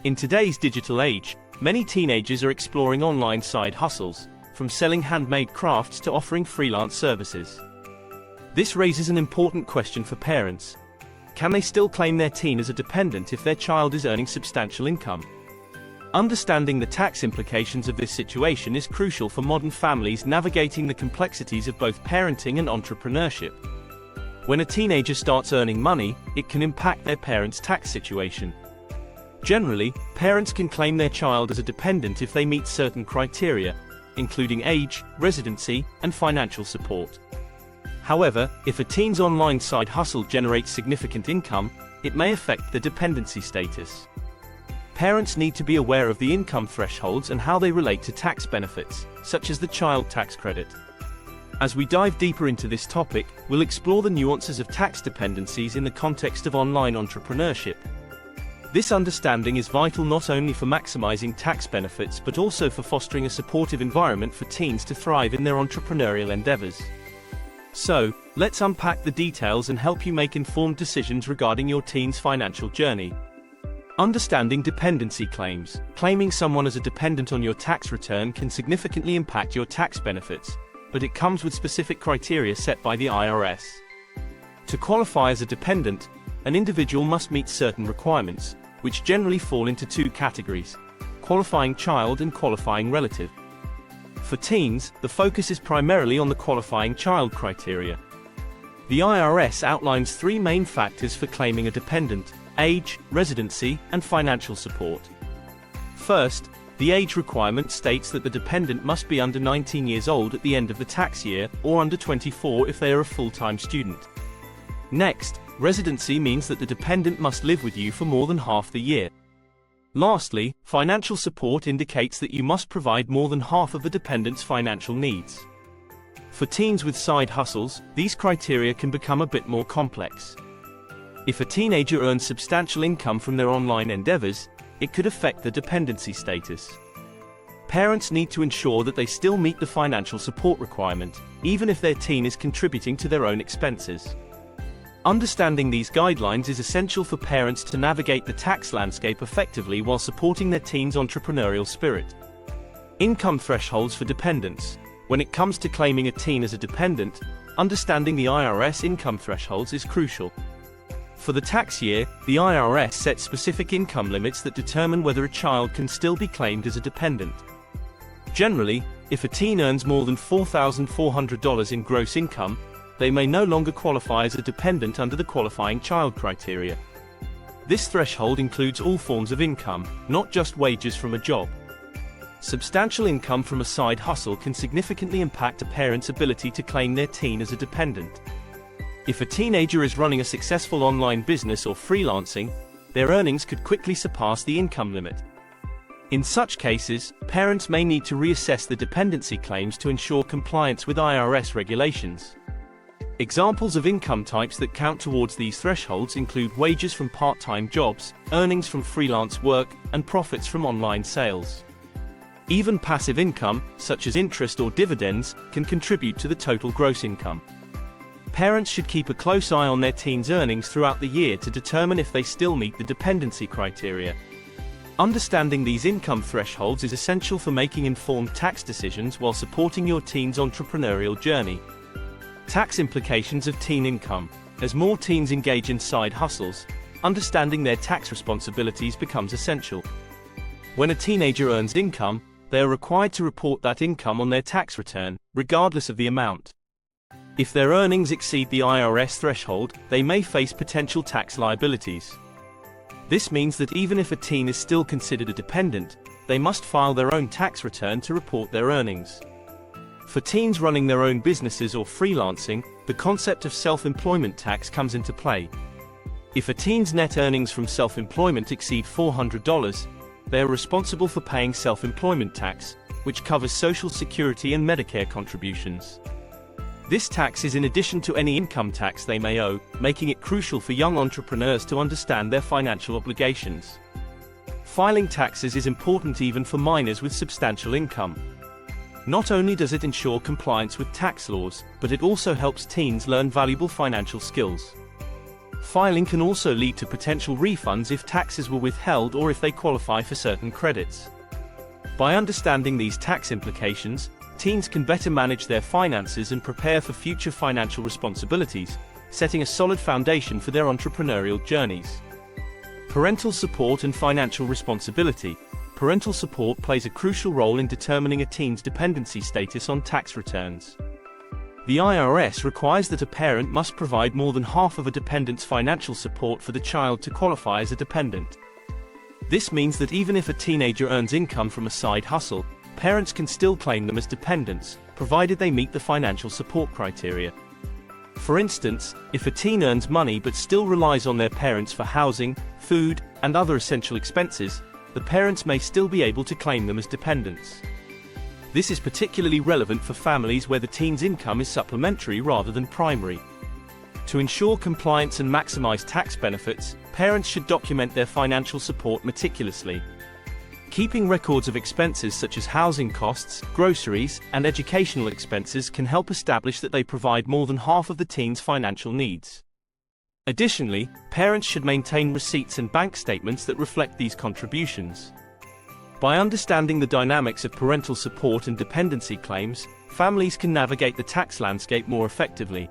In today's digital age, many teenagers are exploring online side hustles, from selling handmade crafts to offering freelance services. This raises an important question for parents. Can they still claim their teen as a dependent if their child is earning substantial income? Understanding the tax implications of this situation is crucial for modern families navigating the complexities of both parenting and entrepreneurship. When a teenager starts earning money, it can impact their parents' tax situation. Generally, parents can claim their child as a dependent if they meet certain criteria, including age, residency, and financial support. However, if a teen's online side hustle generates significant income, it may affect the dependency status. Parents need to be aware of the income thresholds and how they relate to tax benefits, such as the child tax credit. As we dive deeper into this topic, we'll explore the nuances of tax dependencies in the context of online entrepreneurship. This understanding is vital not only for maximizing tax benefits but also for fostering a supportive environment for teens to thrive in their entrepreneurial endeavors. So, let's unpack the details and help you make informed decisions regarding your teen's financial journey. Understanding dependency claims. Claiming someone as a dependent on your tax return can significantly impact your tax benefits, but it comes with specific criteria set by the IRS. To qualify as a dependent, an individual must meet certain requirements, which generally fall into two categories: qualifying child and qualifying relative. For teens, the focus is primarily on the qualifying child criteria. The IRS outlines three main factors for claiming a dependent: age, residency, and financial support. First, the age requirement states that the dependent must be under 19 years old at the end of the tax year, or under 24 if they are a full-time student. Next, residency means that the dependent must live with you for more than half the year. Lastly, financial support indicates that you must provide more than half of the dependent's financial needs. For teens with side hustles, these criteria can become a bit more complex. If a teenager earns substantial income from their online endeavors, it could affect the dependency status. Parents need to ensure that they still meet the financial support requirement, even if their teen is contributing to their own expenses. Understanding these guidelines is essential for parents to navigate the tax landscape effectively while supporting their teen's entrepreneurial spirit. Income thresholds for dependents. When it comes to claiming a teen as a dependent, understanding the IRS income thresholds is crucial. For the tax year, the IRS sets specific income limits that determine whether a child can still be claimed as a dependent. Generally, if a teen earns more than $4,400 in gross income, they may no longer qualify as a dependent under the qualifying child criteria. This threshold includes all forms of income, not just wages from a job. Substantial income from a side hustle can significantly impact a parent's ability to claim their teen as a dependent. If a teenager is running a successful online business or freelancing, their earnings could quickly surpass the income limit. In such cases, parents may need to reassess the dependency claims to ensure compliance with IRS regulations. Examples of income types that count towards these thresholds include wages from part-time jobs, earnings from freelance work, and profits from online sales. Even passive income, such as interest or dividends, can contribute to the total gross income. Parents should keep a close eye on their teen's earnings throughout the year to determine if they still meet the dependency criteria. Understanding these income thresholds is essential for making informed tax decisions while supporting your teen's entrepreneurial journey. Tax implications of teen income. As more teens engage in side hustles, understanding their tax responsibilities becomes essential. When a teenager earns income, they are required to report that income on their tax return, regardless of the amount. If their earnings exceed the IRS threshold, they may face potential tax liabilities. This means that even if a teen is still considered a dependent, they must file their own tax return to report their earnings. For teens running their own businesses or freelancing, the concept of self-employment tax comes into play. If a teen's net earnings from self-employment exceed $400, they are responsible for paying self-employment tax, which covers Social Security and Medicare contributions. This tax is in addition to any income tax they may owe, making it crucial for young entrepreneurs to understand their financial obligations. Filing taxes is important even for minors with substantial income. Not only does it ensure compliance with tax laws, but it also helps teens learn valuable financial skills. Filing can also lead to potential refunds if taxes were withheld or if they qualify for certain credits. By understanding these tax implications, teens can better manage their finances and prepare for future financial responsibilities, setting a solid foundation for their entrepreneurial journeys. Parental support and financial responsibility. Parental support plays a crucial role in determining a teen's dependency status on tax returns. The IRS requires that a parent must provide more than half of a dependent's financial support for the child to qualify as a dependent. This means that even if a teenager earns income from a side hustle, parents can still claim them as dependents, provided they meet the financial support criteria. For instance, if a teen earns money but still relies on their parents for housing, food, and other essential expenses, the parents may still be able to claim them as dependents. This is particularly relevant for families where the teen's income is supplementary rather than primary. To ensure compliance and maximize tax benefits, parents should document their financial support meticulously. Keeping records of expenses such as housing costs, groceries, and educational expenses can help establish that they provide more than half of the teen's financial needs. Additionally, parents should maintain receipts and bank statements that reflect these contributions. By understanding the dynamics of parental support and dependency claims, families can navigate the tax landscape more effectively.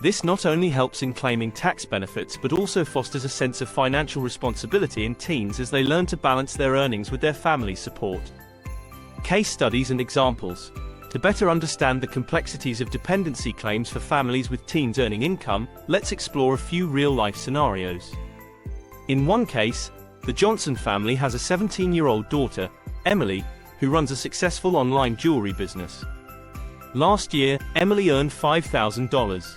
This not only helps in claiming tax benefits but also fosters a sense of financial responsibility in teens as they learn to balance their earnings with their family's support. Case studies and examples. To better understand the complexities of dependency claims for families with teens earning income, let's explore a few real-life scenarios. In one case, the Johnson family has a 17-year-old daughter, Emily, who runs a successful online jewelry business. Last year, Emily earned $5,000.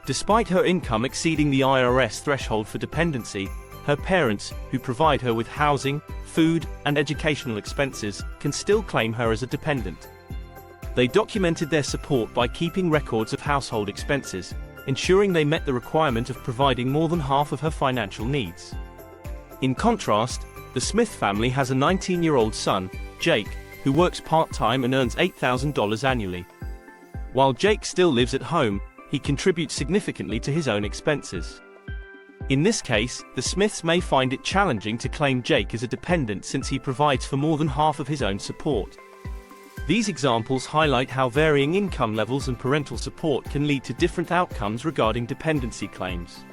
Despite her income exceeding the IRS threshold for dependency, her parents, who provide her with housing, food, and educational expenses, can still claim her as a dependent. They documented their support by keeping records of household expenses, ensuring they met the requirement of providing more than half of her financial needs. In contrast, the Smith family has a 19-year-old son, Jake, who works part-time and earns $8,000 annually. While Jake still lives at home, he contributes significantly to his own expenses. In this case, the Smiths may find it challenging to claim Jake as a dependent since he provides for more than half of his own support. These examples highlight how varying income levels and parental support can lead to different outcomes regarding dependency claims.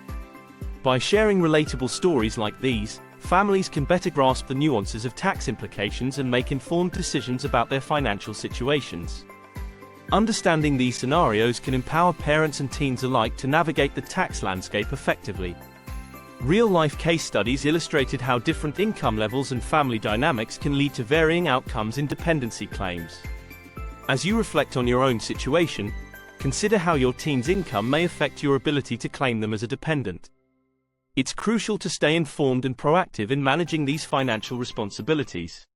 By sharing relatable stories like these, families can better grasp the nuances of tax implications and make informed decisions about their financial situations. Understanding these scenarios can empower parents and teens alike to navigate the tax landscape effectively. Real-life case studies illustrated how different income levels and family dynamics can lead to varying outcomes in dependency claims. As you reflect on your own situation, consider how your teen's income may affect your ability to claim them as a dependent. It's crucial to stay informed and proactive in managing these financial responsibilities.